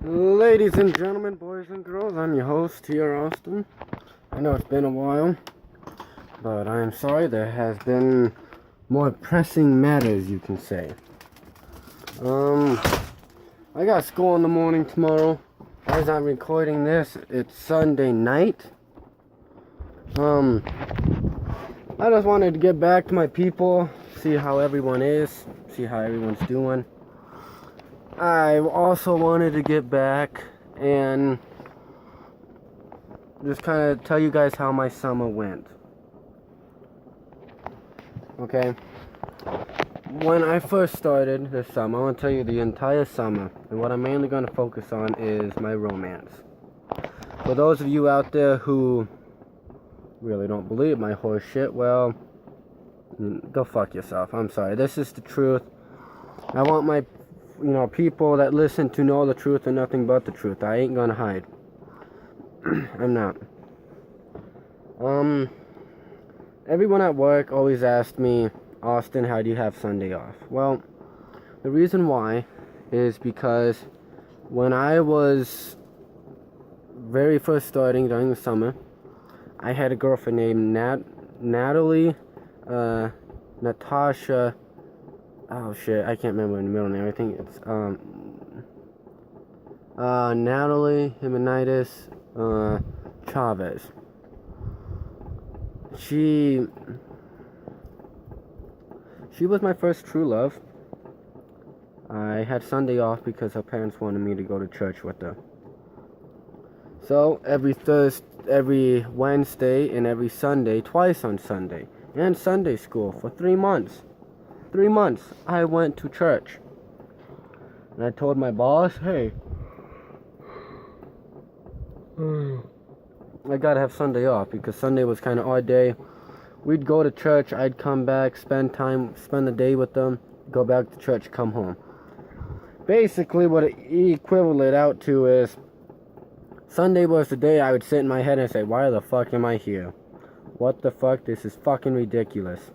Ladies and gentlemen, boys and girls, I'm your host here, Austin. I know it's been a while, but I'm sorry there has been more pressing matters, you can say. I got school in the morning tomorrow. As I'm recording this, it's Sunday night. I just wanted to get back to my people, see how everyone is, see how everyone's doing. I also wanted to get back and just kind of tell you guys how my summer went. Okay? When I first started this summer, I want to tell you the entire summer, and what I'm mainly going to focus on is my romance. For those of you out there who really don't believe my horse shit, well, go fuck yourself. I'm sorry. This is the truth. I want my people that listen to know the truth and nothing but the truth. I ain't gonna hide. I'm not. Everyone at work always asked me, Austin, how do you have Sunday off? Well, the reason why is because when I was very first starting during the summer, I had a girlfriend named Natalie, Natasha. Oh shit, I can't remember the middle name. I think it's Natalie Himenitis Chavez. She was my first true love. I had Sunday off because her parents wanted me to go to church with her. So every Wednesday and every Sunday, twice on Sunday, and Sunday school for 3 months. 3 months, I went to church. And I told my boss, hey, I gotta have Sunday off because Sunday was kind of odd day. We'd go to church, I'd come back, spend the day with them, go back to church, come home. Basically, what it equivalent out to is Sunday was the day I would sit in my head and say, why the fuck am I here? What the fuck? This is fucking ridiculous.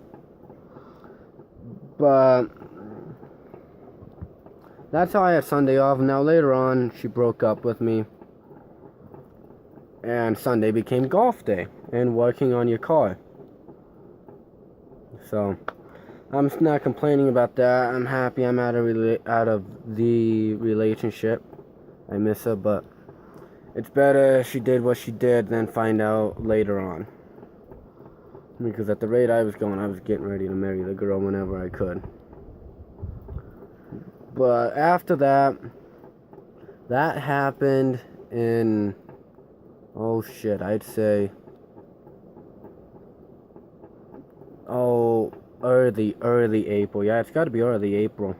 But that's how I had Sunday off. Now later on, she broke up with me, and Sunday became golf day and working on your car. So I'm not complaining about that. I'm happy I'm out of the relationship. I miss her, but it's better she did what she did than find out later on. Because at the rate I was going, I was getting ready to marry the girl whenever I could. But after that happened in, I'd say, early April. Yeah, it's got to be early April.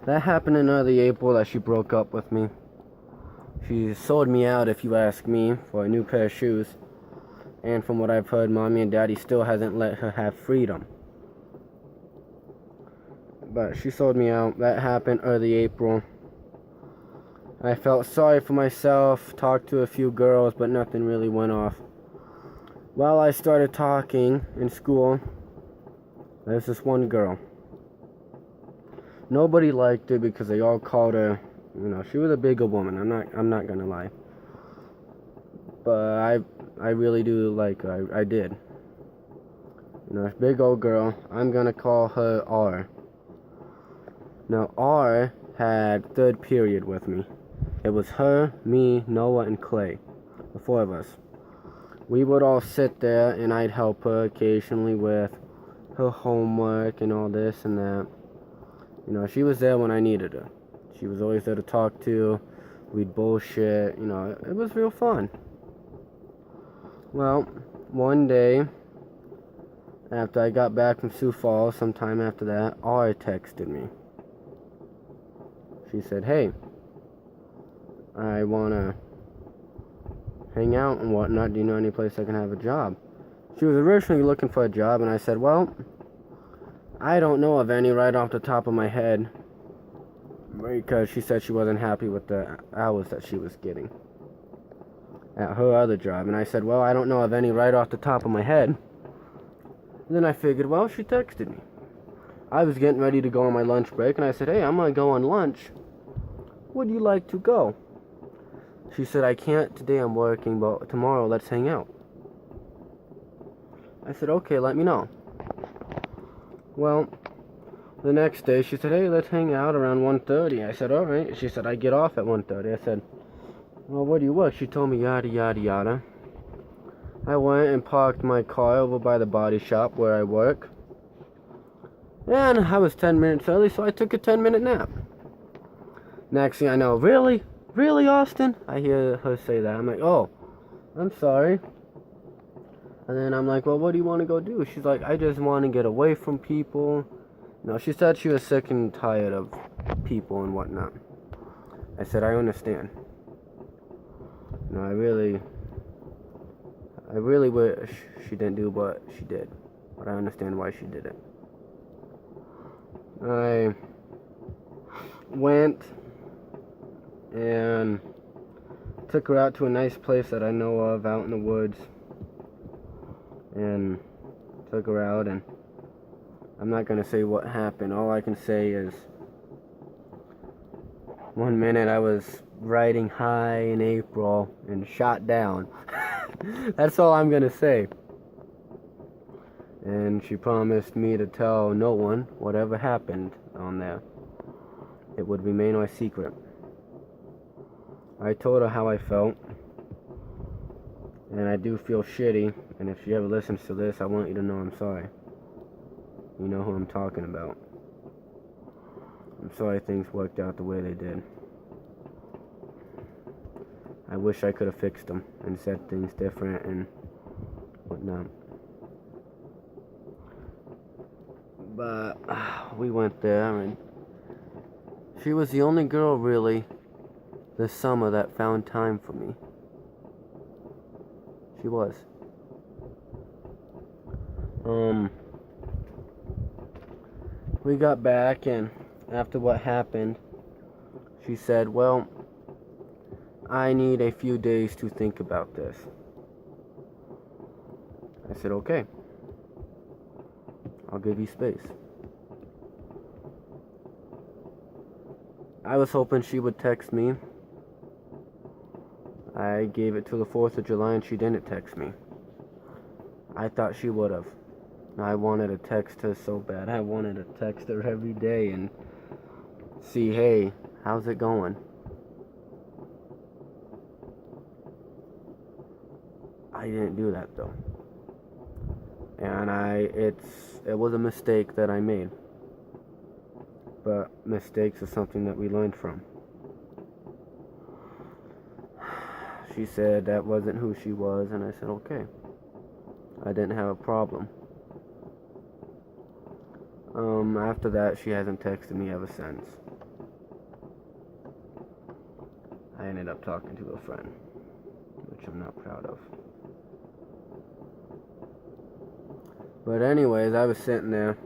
That happened in early April that she broke up with me. She sold me out, if you ask me, for a new pair of shoes. And from what I've heard, Mommy and Daddy still hasn't let her have freedom. But she sold me out. That happened early April. I felt sorry for myself, talked to a few girls, but nothing really went off. Well, I started talking in school. There's this one girl. Nobody liked her because they all called her, she was a bigger woman. I'm not gonna lie. But I really do like her. I did. Big old girl. I'm gonna call her R. Now, R had third period with me. It was her, me, Noah, and Clay. The four of us. We would all sit there, and I'd help her occasionally with her homework and all this and that. She was there when I needed her. She was always there to talk to. We'd bullshit. It was real fun. Well, one day, after I got back from Sioux Falls, sometime after that, R texted me. She said, hey, I want to hang out and whatnot. Do you know any place I can have a job? She was originally looking for a job, and I said, well, I don't know of any right off the top of my head, because she said she wasn't happy with the hours that she was getting at her other job. And I said, well, I don't know of any right off the top of my head. And then I figured, well, she texted me. I was getting ready to go on my lunch break, and I said, hey, I'm going to go on lunch. would you like to go? She said, I can't today, I'm working, but tomorrow let's hang out. I said, okay, let me know. Well, the next day she said, hey, let's hang out around 1:30. I said, alright. She said, I get off at 1:30. I said, well, where do you work? She told me yada yada yada. I went and parked my car over by the body shop where I work. And I was 10 minutes early, so I took a 10-minute nap. Next thing I know, really? Really, Austin? I hear her say that. I'm like, oh, I'm sorry. And then I'm like, well, what do you want to go do? She's like, I just want to get away from people. You know, she said she was sick and tired of people and whatnot. I said, I understand. You know, I really wish she didn't do what she did. But I understand why she did it. I went and took her out to a nice place that I know of out in the woods. And took her out, and I'm not going to say what happened. All I can say is one minute I was riding high in April and shot down. That's all I'm going to say. And she promised me to tell no one whatever happened on there. It would remain a secret. I told her how I felt. And I do feel shitty. And if she ever listens to this, I want you to know I'm sorry. You know who I'm talking about. I'm sorry things worked out the way they did. I wish I could have fixed them and said things different and whatnot. But we went there, and she was the only girl really this summer that found time for me. She was. We got back, and after what happened, she said, well, I need a few days to think about this. I said, okay. I'll give you space. I was hoping she would text me. I gave it to the 4th of July and she didn't text me. I thought she would have. I wanted to text her so bad. I wanted to text her every day and see, hey, how's it going? I didn't do that though. And it was a mistake that I made. But mistakes are something that we learned from. She said that wasn't who she was, and I said, okay. I didn't have a problem. After that, she hasn't texted me ever since. I ended up talking to a friend, which I'm not proud of. But anyways, I was sitting there.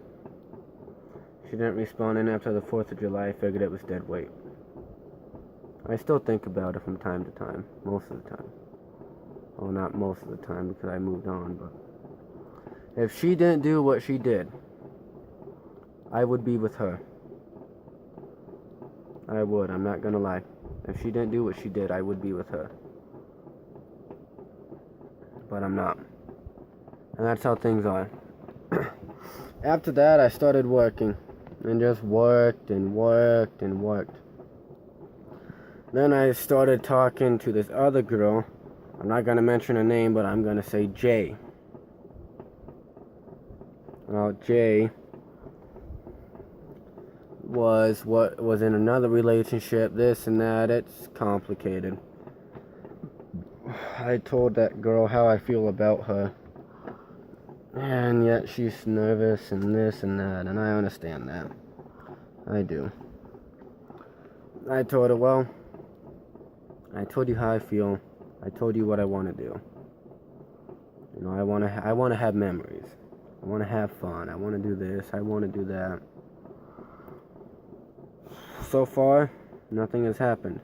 She didn't respond, and after the 4th of July, I figured it was dead weight. I still think about it from time to time, most of the time. Well, not most of the time because I moved on, but if she didn't do what she did, I would be with her. I would, I'm not gonna lie. If she didn't do what she did, I would be with her. But I'm not. And that's how things are. After that, I started working. And just worked and worked and worked. Then I started talking to this other girl. I'm not going to mention her name, but I'm going to say Jay. Well, Jay was in another relationship, this and that. It's complicated. I told that girl how I feel about her. And yet she's nervous and this and that, and I understand that. I do. I told her, well, I told you how I feel. I told you what I want to do. You know, I want to have memories. I want to have fun. I want to do this. I want to do that. So far, nothing has happened.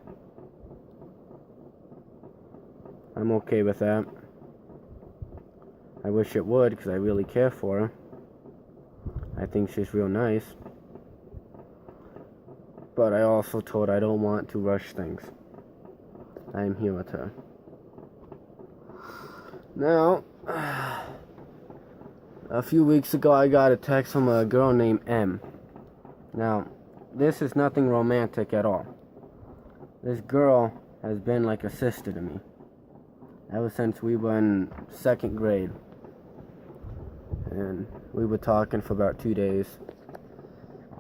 I'm okay with that. I wish it would, because I really care for her. I think she's real nice. but I also told her I don't want to rush things. I am here with her. Now, a few weeks ago I got a text from a girl named M. Now, this is nothing romantic at all. This girl has been like a sister to me ever since we were in 2nd grade. And we were talking for about 2 days.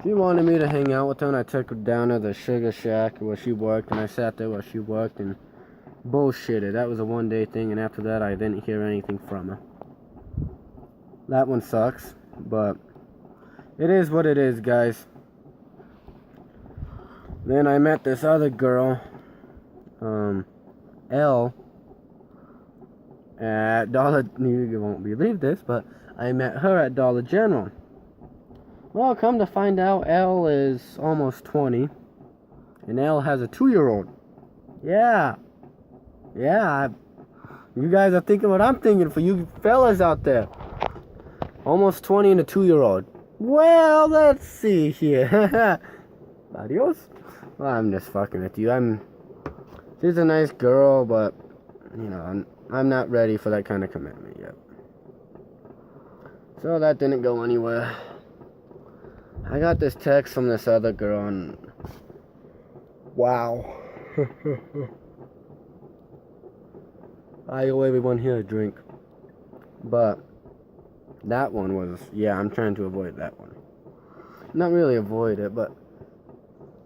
She wanted me to hang out with her, and I took her down to the Sugar Shack where she worked, and I sat there while she worked and bullshitted. That was a one-day thing, and after that I didn't hear anything from her. That one sucks, but it is what it is, guys. Then I met this other girl, L, at Dollar... You won't believe this, but I met her at Dollar General. Well, come to find out, L is almost 20, and L has a 2-year-old. Yeah. You guys are thinking what I'm thinking for you fellas out there. Almost 20 and a 2-year-old. Well, let's see here. Adios. Well, I'm just fucking with you. She's a nice girl, but, you know, I'm not ready for that kind of commitment yet. So that didn't go anywhere. I got this text from this other girl, and wow. I owe everyone here a drink. But that one was, yeah, I'm trying to avoid that one. Not really avoid it, but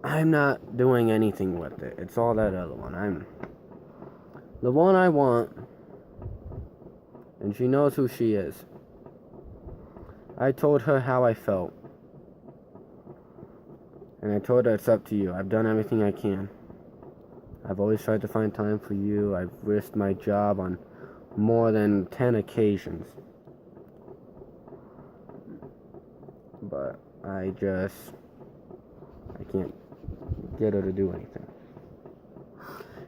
I'm not doing anything with it. It's all that other one. The one I want, and she knows who she is. I told her how I felt. And I told her it's up to you. I've done everything I can. I've always tried to find time for you. I've risked my job on more than 10 occasions. But I can't get her to do anything.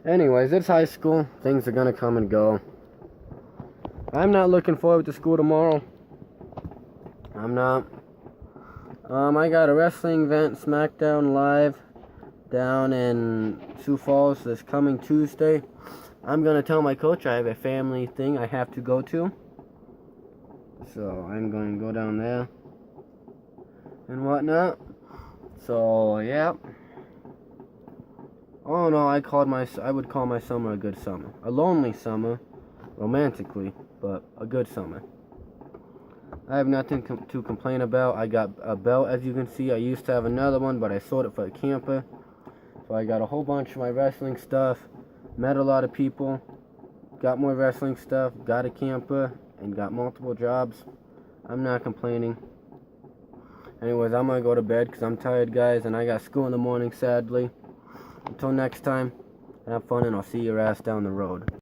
Anyways, it's high school. Things are gonna come and go. I'm not looking forward to school tomorrow. I'm not. I got a wrestling event, SmackDown Live, down in Sioux Falls this coming Tuesday. I'm going to tell my coach I have a family thing I have to go to. So I'm going to go down there and whatnot. So, yeah. Oh no, I would call my summer a good summer. A lonely summer, romantically, but a good summer. I have nothing to complain about. I got a belt, as you can see. I used to have another one, but I sold it for a camper. So I got a whole bunch of my wrestling stuff. Met a lot of people. Got more wrestling stuff. Got a camper. And got multiple jobs. I'm not complaining. Anyways, I'm going to go to bed because I'm tired, guys. And I got school in the morning, sadly. Until next time, have fun, and I'll see your ass down the road.